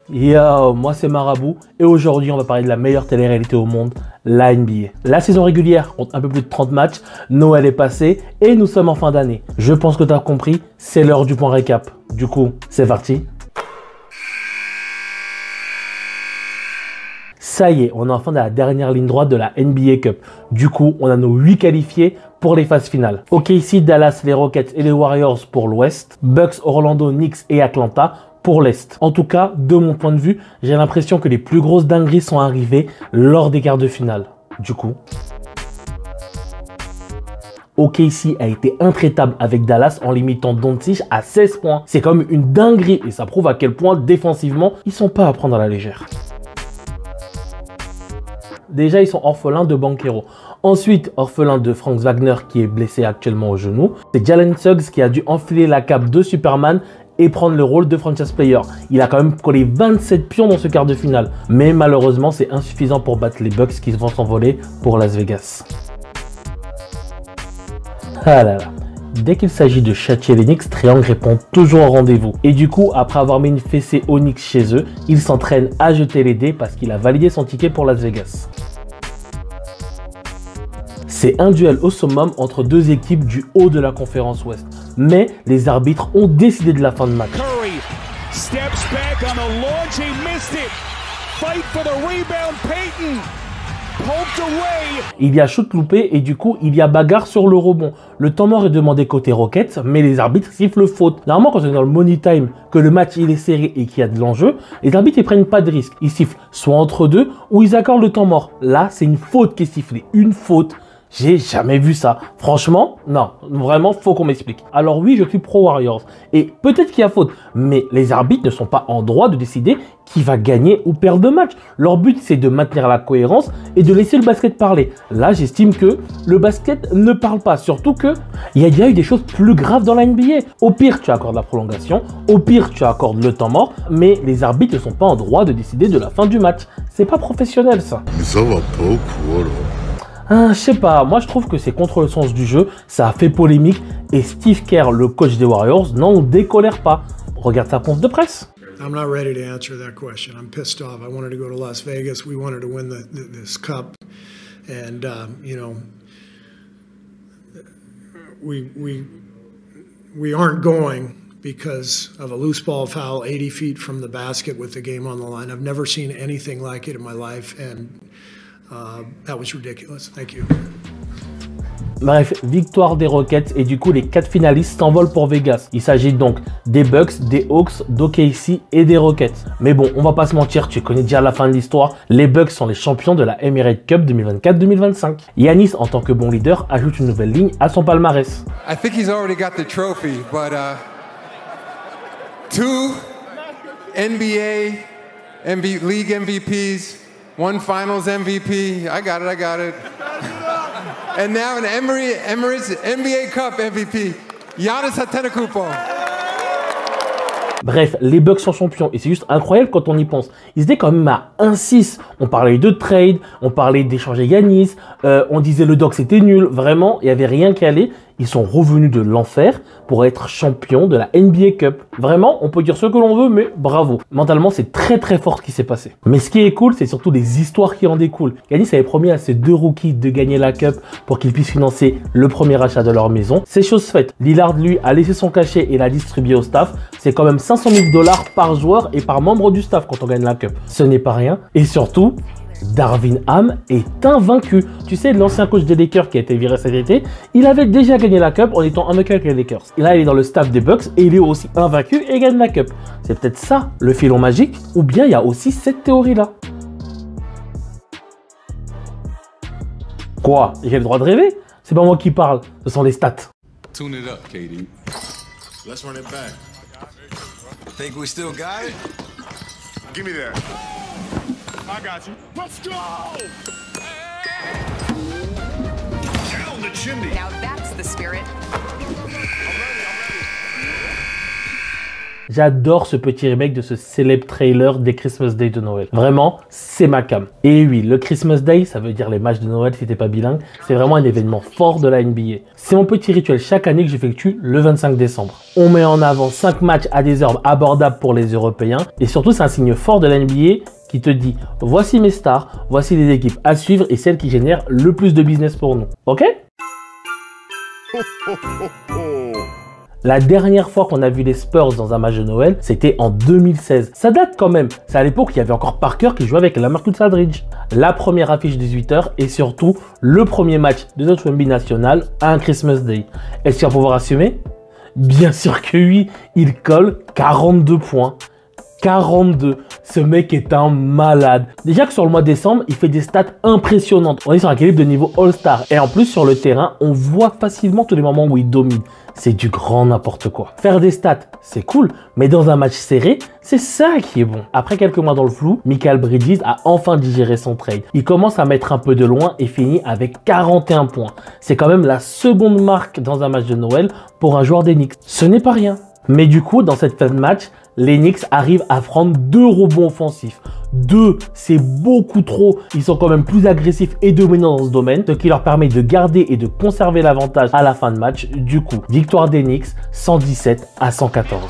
Yo, moi c'est Marabout et aujourd'hui on va parler de la meilleure télé-réalité au monde, la NBA. La saison régulière compte un peu plus de 30 matchs, Noël est passé et nous sommes en fin d'année. Je pense que tu as compris, c'est l'heure du point récap. Du coup, c'est parti. Ça y est, on est enfin dans la dernière ligne droite de la NBA Cup. Du coup, on a nos 8 qualifiés pour les phases finales. OKC, Dallas, les Rockets et les Warriors pour l'Ouest. Bucks, Orlando, Knicks et Atlanta pour l'Est. En tout cas, de mon point de vue, j'ai l'impression que les plus grosses dingueries sont arrivées lors des quarts de finale. Du coup, OKC a été intraitable avec Dallas en limitant Doncic à 16 points. C'est quand même une dinguerie et ça prouve à quel point défensivement, ils sont pas à prendre à la légère. Déjà, ils sont orphelins de Banchero. Ensuite, orphelin de Franz Wagner qui est blessé actuellement au genou. C'est Jalen Suggs qui a dû enfiler la cape de Superman et prendre le rôle de franchise player. Il a quand même collé 27 pions dans ce quart de finale. Mais malheureusement, c'est insuffisant pour battre les Bucks qui vont s'envoler pour Las Vegas. Ah là là. Dès qu'il s'agit de châtier les Knicks, Triangle répond toujours au rendez-vous. Et du coup, après avoir mis une fessée aux Knicks chez eux, il s'entraîne à jeter les dés parce qu'il a validé son ticket pour Las Vegas. C'est un duel au summum entre deux équipes du haut de la conférence Ouest. Mais les arbitres ont décidé de la fin de match. Curry steps back on the launch, he missed it. Fight for the rebound, Payton. Poked away. Il y a shoot loupé et du coup, il y a bagarre sur le rebond. Le temps mort est demandé côté Rockets, mais les arbitres sifflent faute. Normalement, quand on est dans le money time, que le match il est serré et qu'il y a de l'enjeu, les arbitres ils prennent pas de risque. Ils sifflent soit entre deux ou ils accordent le temps mort. Là, c'est une faute qui est sifflée. Une faute. J'ai jamais vu ça. Franchement, non. Vraiment, faut qu'on m'explique. Alors oui, je suis pro Warriors. Et peut-être qu'il y a faute. Mais les arbitres ne sont pas en droit de décider qui va gagner ou perdre le match. Leur but, c'est de maintenir la cohérence et de laisser le basket parler. Là, j'estime que le basket ne parle pas. Surtout que il y a déjà eu des choses plus graves dans la NBA. Au pire, tu accordes la prolongation. Au pire, tu accordes le temps mort. Mais les arbitres ne sont pas en droit de décider de la fin du match. C'est pas professionnel, ça. Mais ça va pas ou quoi, là? Je sais pas, moi je trouve que c'est contre le sens du jeu, ça a fait polémique et Steve Kerr, le coach des Warriors, n'en décolère pas. Regarde sa conf de presse. I'm not ready to answer that question. I'm pissed off. I wanted to go to Las Vegas. We wanted to win this cup, and you know, we aren't going because of a loose ball foul 80 feet from the basket with the game on the line. I've never seen anything like it in my life, and that was ridiculous. Thank you. Bref, victoire des Rockets et du coup les 4 finalistes s'envolent pour Vegas. Il s'agit donc des Bucks, des Hawks, d'OKC et des Rockets. Mais bon, on va pas se mentir, tu connais déjà la fin de l'histoire. Les Bucks sont les champions de la Emirates Cup 2024-2025. Giannis, en tant que bon leader, ajoute une nouvelle ligne à son palmarès. I think he's already got the trophy, but 2 NBA League MVPs, 1 Finals MVP. I got it. And now an Emirates NBA Cup MVP, Giannis Antetokounmpo. Bref, les Bucks sont champions et c'est juste incroyable quand on y pense. Ils étaient quand même à 1-6. On parlait de trade, on parlait d'échanger Giannis, on disait le doc c'était nul. Vraiment, il n'y avait rien qui allait. Ils sont revenus de l'enfer pour être champions de la NBA Cup. Vraiment, on peut dire ce que l'on veut, mais bravo. Mentalement, c'est très très fort ce qui s'est passé. Mais ce qui est cool, c'est surtout les histoires qui en découlent. Giannis avait promis à ses 2 rookies de gagner la Cup pour qu'ils puissent financer le premier achat de leur maison. C'est chose faite. Lillard, lui, a laissé son cachet et l'a distribué au staff. C'est quand même 500 000 $ par joueur et par membre du staff quand on gagne la Cup. Ce n'est pas rien. Et surtout, Darvin Ham est invaincu. Tu sais, l'ancien coach des Lakers qui a été viré cet été, il avait déjà gagné la Cup en étant invaincu avec les Lakers. Et là, il est dans le staff des Bucks et il est aussi invaincu et gagne la Cup. C'est peut-être ça, le filon magique, ou bien il y a aussi cette théorie-là. Quoi? J'ai le droit de rêver? C'est pas moi qui parle, ce sont les stats. Tune it up, KD. Let's run it back. Think we still got it? Give me that. I got you. Let's go! Down the chimney. Now that's the spirit. J'adore ce petit remake de ce célèbre trailer des Christmas Day de Noël. Vraiment, c'est ma cam. Et oui, le Christmas Day, ça veut dire les matchs de Noël si t'es pas bilingue, c'est vraiment un événement fort de la NBA. C'est mon petit rituel chaque année que j'effectue le 25 décembre. On met en avant 5 matchs à des heures abordables pour les Européens et surtout c'est un signe fort de la NBA qui te dit voici mes stars, voici les équipes à suivre et celles qui génèrent le plus de business pour nous. Ok? La dernière fois qu'on a vu les Spurs dans un match de Noël, c'était en 2016. Ça date quand même. C'est à l'époque où il y avait encore Parker qui jouait avec la Marcus Aldridge. La première affiche 18h et surtout le premier match de notre NBA national à un Christmas Day. Est-ce qu'il va pouvoir assumer? Bien sûr que oui, il colle 42 points. 42. Ce mec est un malade. Déjà que sur le mois de décembre, il fait des stats impressionnantes. On est sur un calibre de niveau All-Star. Et en plus, sur le terrain, on voit facilement tous les moments où il domine. C'est du grand n'importe quoi. Faire des stats, c'est cool, mais dans un match serré, c'est ça qui est bon. Après quelques mois dans le flou, Mikal Bridges a enfin digéré son trade. Il commence à mettre un peu de loin et finit avec 41 points. C'est quand même la seconde marque dans un match de Noël pour un joueur des Knicks. Ce n'est pas rien. Mais du coup, dans cette fin de match, les Knicks arrivent à prendre 2 rebonds offensifs. 2, c'est beaucoup trop. Ils sont quand même plus agressifs et dominants dans ce domaine, ce qui leur permet de garder et de conserver l'avantage à la fin de match. Du coup, victoire des Knicks, 117 à 114.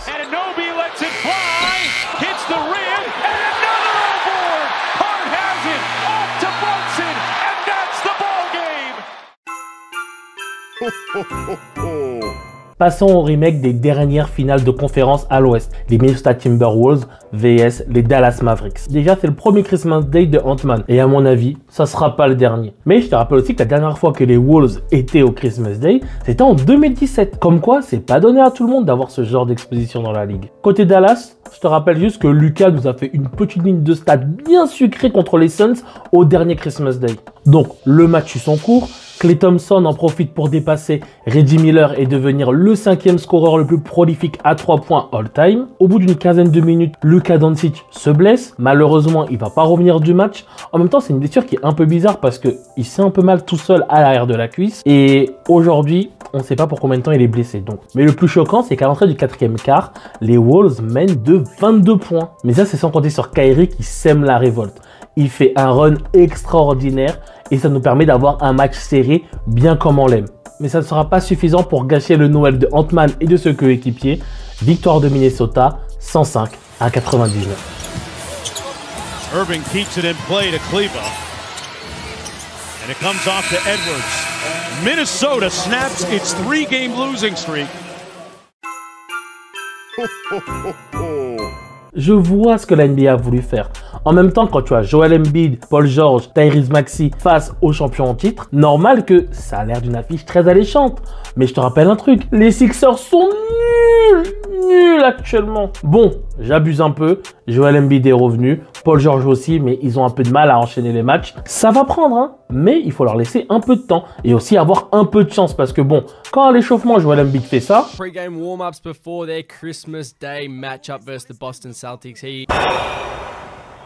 Passons au remake des dernières finales de conférence à l'Ouest, les Minnesota Timberwolves vs les Dallas Mavericks. Déjà, c'est le premier Christmas Day de Ant-Man et à mon avis, ça sera pas le dernier. Mais je te rappelle aussi que la dernière fois que les Wolves étaient au Christmas Day, c'était en 2017. Comme quoi, c'est pas donné à tout le monde d'avoir ce genre d'exposition dans la ligue. Côté Dallas, je te rappelle juste que Lucas nous a fait une petite ligne de stats bien sucrée contre les Suns au dernier Christmas Day. Donc, le match suit son cours. Klay Thompson en profite pour dépasser Reggie Miller et devenir le 5e scoreur le plus prolifique à 3 points all-time. Au bout d'une quinzaine de minutes, Luka Doncic se blesse. Malheureusement, il va pas revenir du match. En même temps, c'est une blessure qui est un peu bizarre parce qu'il s'est un peu mal tout seul à l'arrière de la cuisse. Et aujourd'hui, on ne sait pas pour combien de temps il est blessé. Donc. Mais le plus choquant, c'est qu'à l'entrée du 4e quart, les Wolves mènent de 22 points. Mais ça, c'est sans compter sur Kyrie qui sème la révolte. Il fait un run extraordinaire et ça nous permet d'avoir un match serré bien comme on l'aime. Mais ça ne sera pas suffisant pour gâcher le Noël de Ant-Man et de ses coéquipiers. Victoire de Minnesota, 105 à 99. Irving keeps it in play to Kleber. And it comes off to Edwards. Minnesota snaps its 3-game losing streak. Je vois ce que la NBA a voulu faire. En même temps, quand tu as Joel Embiid, Paul George, Tyrese Maxey face aux champions en titre, normal que ça a l'air d'une affiche très alléchante. Mais je te rappelle un truc, les Sixers sont nuls actuellement. Bon, j'abuse un peu, Joel Embiid est revenu, Paul George aussi, mais ils ont un peu de mal à enchaîner les matchs. Ça va prendre, hein, mais il faut leur laisser un peu de temps et aussi avoir un peu de chance parce que bon, quand à l'échauffement Joel Embiid fait ça... Pre-game warm-ups before their Christmas Day matchup versus the Boston Celtics.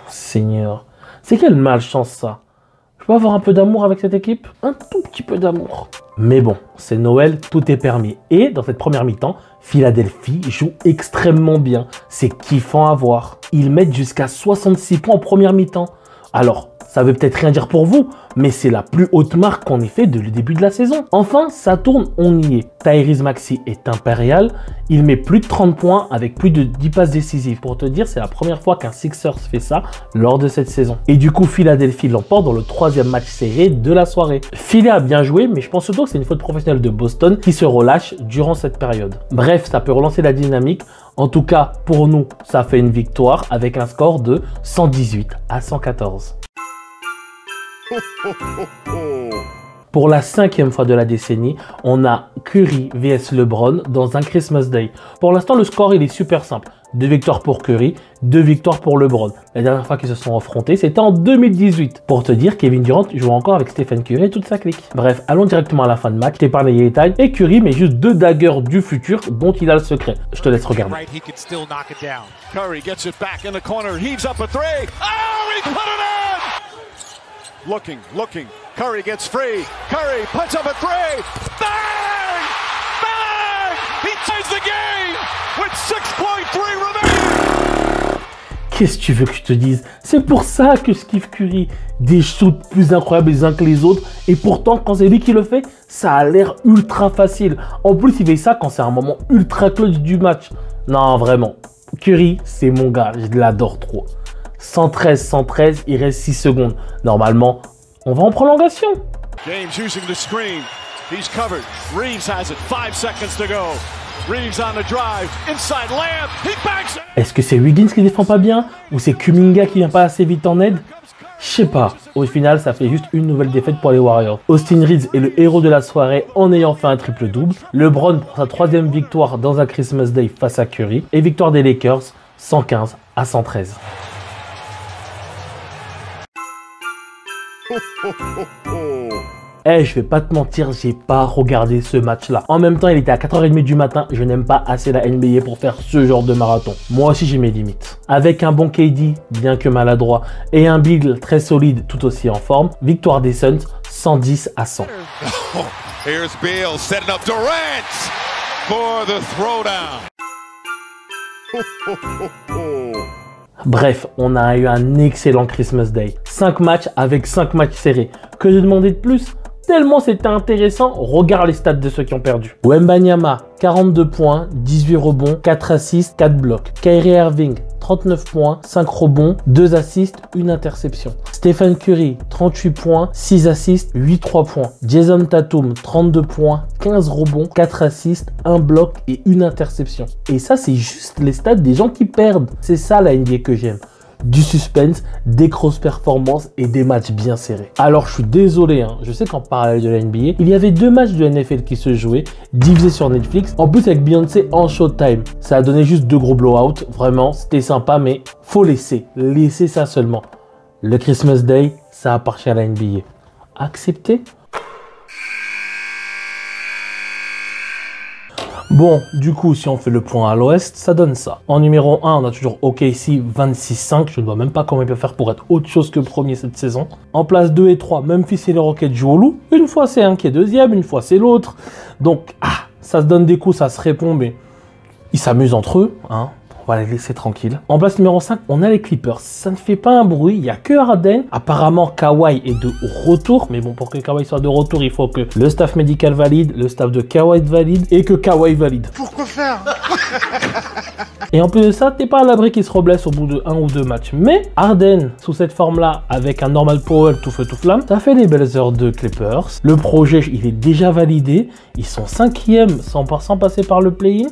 Seigneur, c'est quelle malchance ça. Je peux avoir un peu d'amour avec cette équipe? Un tout petit peu d'amour. Mais bon, c'est Noël, tout est permis. Et dans cette première mi-temps, Philadelphie joue extrêmement bien. C'est kiffant à voir. Ils mettent jusqu'à 66 points en première mi-temps. Alors, ça veut peut-être rien dire pour vous, mais c'est la plus haute marque qu'on ait fait depuis le début de la saison. Enfin, ça tourne, on y est. Tyrese Maxey est impérial. Il met plus de 30 points avec plus de 10 passes décisives. Pour te dire, c'est la première fois qu'un Sixers fait ça lors de cette saison. Et du coup, Philadelphie l'emporte dans le 3e match serré de la soirée. Philly a bien joué, mais je pense surtout que c'est une faute professionnelle de Boston qui se relâche durant cette période. Bref, ça peut relancer la dynamique. En tout cas, pour nous, ça fait une victoire avec un score de 118 à 114. Pour la 5e fois de la décennie, on a Curry vs LeBron dans un Christmas Day. Pour l'instant, le score il est super simple. 2 victoires pour Curry, 2 victoires pour LeBron. La dernière fois qu'ils se sont affrontés, c'était en 2018. Pour te dire, Kevin Durant joue encore avec Stephen Curry et toute sa clique. Bref, allons directement à la fin de match. Je t'ai parlé des détails. Et Curry met juste 2 daggers du futur dont il a le secret. Je te laisse regarder. Curry gets it back in the corner, heaves up a three. Oh, he put it in! Looking. Curry gets free. Curry puts up a three. Bang! Bang! He ties the game! with 6.3 remaining. Qu'est-ce que tu veux que je te dise? C'est pour ça que Steve Curry, des shoots plus incroyables les uns que les autres. Et pourtant, quand c'est lui qui le fait, ça a l'air ultra facile. En plus, il fait ça quand c'est un moment ultra clutch du match. Non, vraiment. Curry, c'est mon gars. Je l'adore trop. 113, il reste 6 secondes. Normalement, on va en prolongation. James using the screen. He's covered. Reeves has it. 5 seconds to go. Reeves on the drive. Inside layup. He banks it. Est-ce que c'est Wiggins qui défend pas bien? Ou c'est Kuminga qui vient pas assez vite en aide? Je sais pas. Au final, ça fait juste une nouvelle défaite pour les Warriors. Austin Reeves est le héros de la soirée en ayant fait un triple-double. LeBron prend sa 3e victoire dans un Christmas Day face à Curry. Et victoire des Lakers, 115-113. Eh, je vais pas te mentir, j'ai pas regardé ce match-là. En même temps, il était à 4h30 du matin. Je n'aime pas assez la NBA pour faire ce genre de marathon. Moi aussi, j'ai mes limites. Avec un bon KD, bien que maladroit, et un Bill très solide, tout aussi en forme, victoire des Suns, 110-100. Here's Beal setting up Durant for the throwdown. Bref, on a eu un excellent Christmas Day. 5 matchs avec 5 matchs serrés. Que de demander de plus? Tellement c'était intéressant, regarde les stats de ceux qui ont perdu. Wembanyama, 42 points, 18 rebonds, 4 assists, 4 blocs. Kyrie Irving, 39 points, 5 rebonds, 2 assists, 1 interception. Stephen Curry, 38 points, 6 assists, 8 3 points. Jason Tatum, 32 points, 15 rebonds, 4 assists, 1 bloc et 1 interception. Et ça, c'est juste les stats des gens qui perdent. C'est ça la NBA que j'aime. Du suspense, des grosses performances et des matchs bien serrés. Alors je suis désolé, hein, je sais qu'en parallèle de la NBA, il y avait 2 matchs de NFL qui se jouaient, diffusés sur Netflix, en plus avec Beyoncé en Showtime. Ça a donné juste 2 gros blowouts, vraiment, c'était sympa, mais faut laisser ça seulement. Le Christmas Day, ça appartient à la NBA. Accepté? Bon, du coup, si on fait le point à l'ouest, ça donne ça. En numéro 1, on a toujours OKC 26-5. Je ne vois même pas comment il peut faire pour être autre chose que premier cette saison. En place 2 et 3, Memphis et les Rockets jouent au loup. Une fois c'est un qui est deuxième, une fois c'est l'autre. Donc, ça se donne des coups, ça se répond, mais ils s'amusent entre eux, hein. On va les laisser tranquilles. En place numéro 5, on a les Clippers. Ça ne fait pas un bruit, il n'y a que Harden. Apparemment, Kawhi est de retour. Mais bon, pour que Kawhi soit de retour, il faut que le staff médical valide, le staff de Kawhi valide et que Kawhi valide. Pourquoi faire? Et en plus de ça, t'es pas à l'abri qu'il se reblesse au bout de 1 ou 2 matchs. Mais Harden, sous cette forme-là, avec un normal Powell tout feu tout flamme, ça fait des belles heures de Clippers. Le projet, il est déjà validé. Ils sont 5e sans passer par le play-in.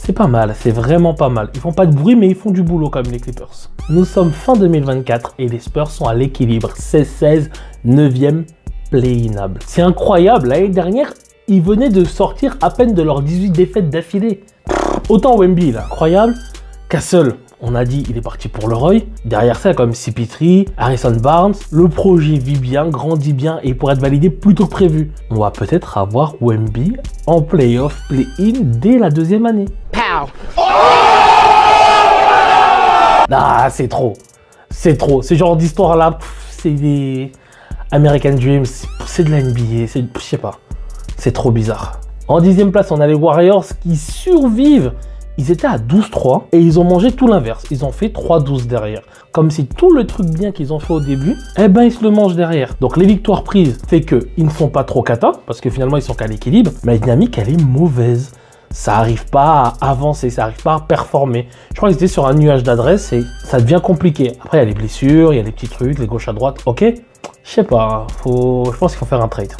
C'est pas mal, c'est vraiment pas mal. Ils font pas de bruit, mais ils font du boulot comme les Clippers. Nous sommes fin 2024 et les Spurs sont à l'équilibre. 16-16, 9e play-inable. C'est incroyable, l'année dernière, ils venaient de sortir à peine de leurs 18 défaites d'affilée. Autant Wemby, là, incroyable. Castle, on a dit, il est parti pour le Roy. Derrière ça, comme CP3, Harrison Barnes, le projet vit bien, grandit bien et pourrait être validé plus tôt que prévu. On va peut-être avoir Wemby en playoff, play-in dès la 2e année. Pow! Ah, c'est trop. C'est trop. Ce genre d'histoire-là, c'est des American Dreams, c'est de la NBA, je sais pas. C'est trop bizarre. En 10e place, on a les Warriors qui survivent. Ils étaient à 12-3 et ils ont mangé tout l'inverse. Ils ont fait 3-12 derrière. Comme si tout le truc bien qu'ils ont fait au début, eh ben ils se le mangent derrière. Donc les victoires prises fait qu'ils ne font pas trop cata, parce que finalement ils sont qu'à l'équilibre, mais la dynamique elle est mauvaise. Ça n'arrive pas à avancer, ça n'arrive pas à performer. Je crois qu'ils étaient sur un nuage d'adresse et ça devient compliqué. Après il y a les blessures, il y a les petits trucs, les gauches à droite, ok. Je sais pas, je pense qu'il faut faire un trade.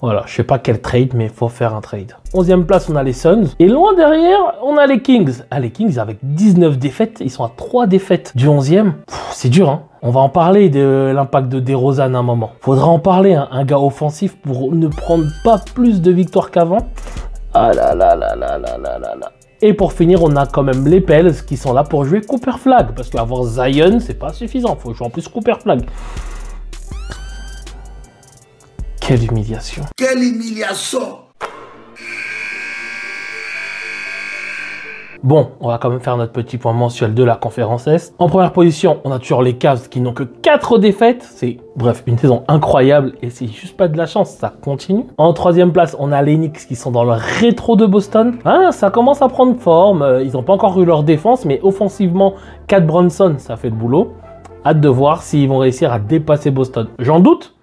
Voilà, je sais pas quel trade, mais il faut faire un trade. 11e place, on a les Suns. Et loin derrière, on a les Kings. Ah, les Kings, avec 19 défaites, ils sont à 3 défaites du 11e. C'est dur, hein. On va en parler de l'impact de DeRozan à un moment. Faudra en parler, hein. Un gars offensif pour ne prendre pas plus de victoires qu'avant. Ah là là là là là là là là. Et pour finir, on a quand même les Pels qui sont là pour jouer Cooper Flag. Parce qu'avoir Zion, c'est pas suffisant. Faut jouer en plus Cooper Flag. Quelle humiliation. Quelle humiliation. Bon, on va quand même faire notre petit point mensuel de la conférence Est. En première position, on a toujours les Cavs qui n'ont que 4 défaites. C'est, bref, une saison incroyable et c'est juste pas de la chance, ça continue. En troisième place, on a les Knicks qui sont dans le rétro de Boston. Ah, ça commence à prendre forme. Ils n'ont pas encore eu leur défense, mais offensivement, Cat Bronson, ça fait le boulot. Hâte de voir s'ils vont réussir à dépasser Boston. J'en doute,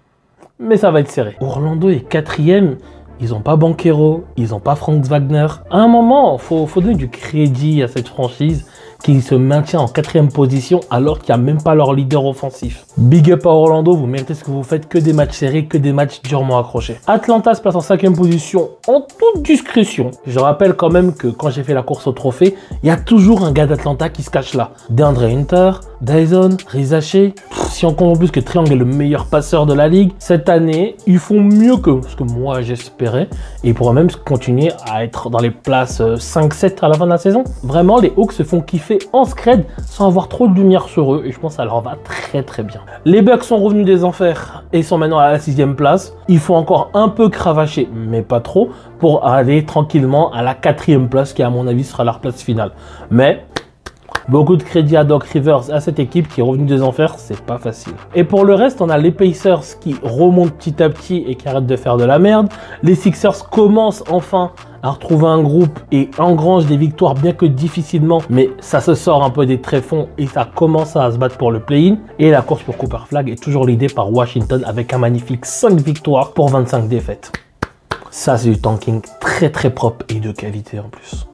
mais ça va être serré. Orlando est 4e. Ils n'ont pas Banchero, ils n'ont pas Franz Wagner. À un moment, faut donner du crédit à cette franchise qui se maintient en 4e position alors qu'il n'y a même pas leur leader offensif. Big up à Orlando, vous méritez ce que vous faites, que des matchs serrés, que des matchs durement accrochés. Atlanta se place en 5e position en toute discrétion. Je rappelle quand même que quand j'ai fait la course au trophée, il y a toujours un gars d'Atlanta qui se cache là. DeAndre Hunter, Dyson, Rizaché. Si on compte en plus que Triangle est le meilleur passeur de la ligue, cette année, ils font mieux que ce que moi j'espérais. Et ils pourraient même continuer à être dans les places 5-7 à la fin de la saison. Vraiment, les Hawks se font kiffer en scred sans avoir trop de lumière sur eux et je pense que ça leur va très très bien. Les Bucks sont revenus des enfers et sont maintenant à la 6e place. Il faut encore un peu cravacher, mais pas trop, pour aller tranquillement à la 4e place qui à mon avis sera leur place finale. Mais beaucoup de crédit à Doc Rivers et à cette équipe qui est revenue des enfers, c'est pas facile. Et pour le reste, on a les Pacers qui remontent petit à petit et qui arrêtent de faire de la merde. Les Sixers commencent enfin à retrouver un groupe et engrange des victoires bien que difficilement, mais ça se sort un peu des tréfonds et ça commence à se battre pour le play-in. Et la course pour Cooper Flag est toujours l'idée par Washington avec un magnifique 5 victoires pour 25 défaites. Ça, c'est du tanking très très propre et de qualité en plus.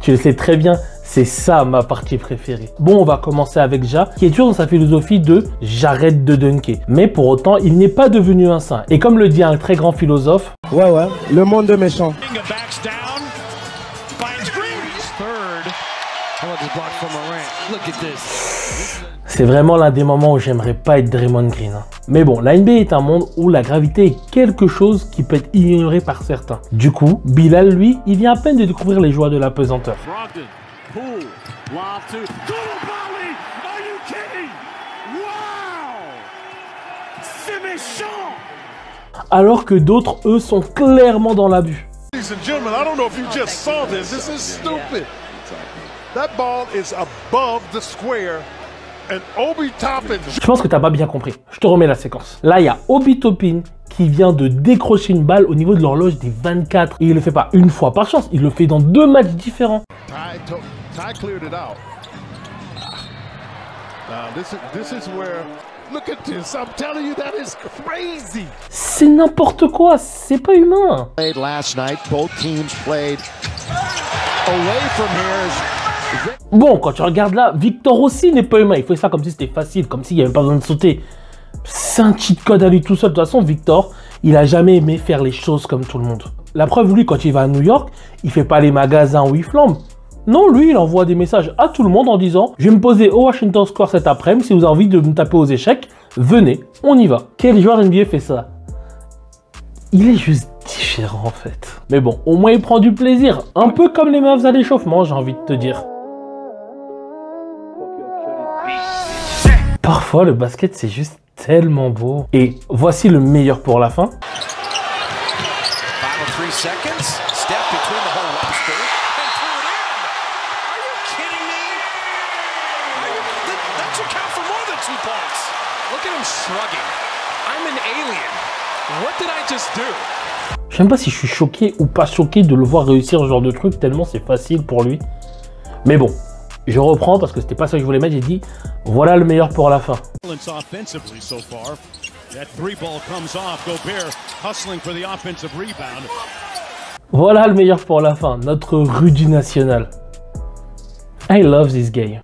Tu le sais très bien, c'est ça ma partie préférée. Bon, on va commencer avec Ja, qui est toujours dans sa philosophie de « j'arrête de dunker ». Mais pour autant, il n'est pas devenu un saint. Et comme le dit un très grand philosophe, ouais, le monde de méchants. C'est vraiment l'un des moments où j'aimerais pas être Draymond Green. Mais bon, la NBA est un monde où la gravité est quelque chose qui peut être ignoré par certains. Du coup, Bilal, lui, il vient à peine de découvrir les joies de la pesanteur. Alors que d'autres, eux, sont clairement dans l'abus. Je pense que t'as pas bien compris. Je te remets la séquence. Là, il y a Obi Toppin qui vient de décrocher une balle au niveau de l'horloge des 24. Et il le fait pas une fois par chance, il le fait dans 2 matchs différents. C'est n'importe quoi, c'est pas humain. Bon, quand tu regardes là, Victor aussi n'est pas humain. Il fait ça comme si c'était facile, comme s'il n'y avait pas besoin de sauter. C'est un cheat code à lui tout seul. De toute façon, Victor, il a jamais aimé faire les choses comme tout le monde. La preuve, lui, quand il va à New York, il fait pas les magasins où il flambe. Non, lui, il envoie des messages à tout le monde en disant « Je vais me poser au Washington Square cet après-midi. Si vous avez envie de me taper aux échecs, venez, on y va. » Quel joueur NBA fait ça? Il est juste différent en fait. Mais bon, au moins il prend du plaisir. Un peu comme les Mavs à l'échauffement, j'ai envie de te dire. Parfois, le basket, c'est juste tellement beau. Et voici le meilleur pour la fin. Je sais même pas si je suis choqué ou pas choqué de le voir réussir ce genre de truc, tellement c'est facile pour lui. Mais bon, je reprends parce que c'était pas ça que je voulais mettre, j'ai dit voilà le meilleur pour la fin. Voilà le meilleur pour la fin, notre Rudy national. I love this guy.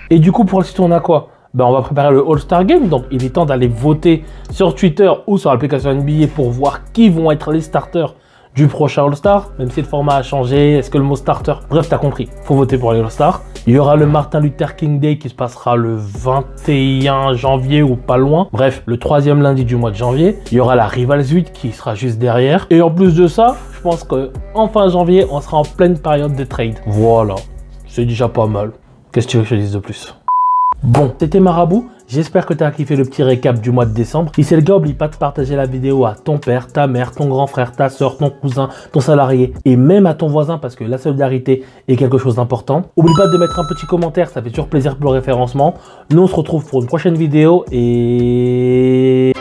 Et du coup pour le site on a quoi? Ben, on va préparer le All-Star Game, donc il est temps d'aller voter sur Twitter ou sur l'application NBA pour voir qui vont être les starters du prochain All-Star, même si le format a changé, est-ce que le mot starter, bref t'as compris, faut voter pour les All-Stars. Il y aura le Martin Luther King Day qui se passera le 21 janvier ou pas loin, bref le 3e lundi du mois de janvier. Il y aura la Rivals 8 qui sera juste derrière, et en plus de ça, je pense qu'en fin janvier, on sera en pleine période de trade. Voilà, c'est déjà pas mal. Qu'est-ce que tu veux que je dise de plus? Bon, c'était Marabout, J'espère que tu as kiffé le petit récap du mois de décembre. Si c'est le cas, n'oublie pas de partager la vidéo à ton père, ta mère, ton grand frère, ta soeur, ton cousin, ton salarié et même à ton voisin parce que la solidarité est quelque chose d'important. N'oublie pas de mettre un petit commentaire, ça fait toujours plaisir pour le référencement. Nous on se retrouve pour une prochaine vidéo et...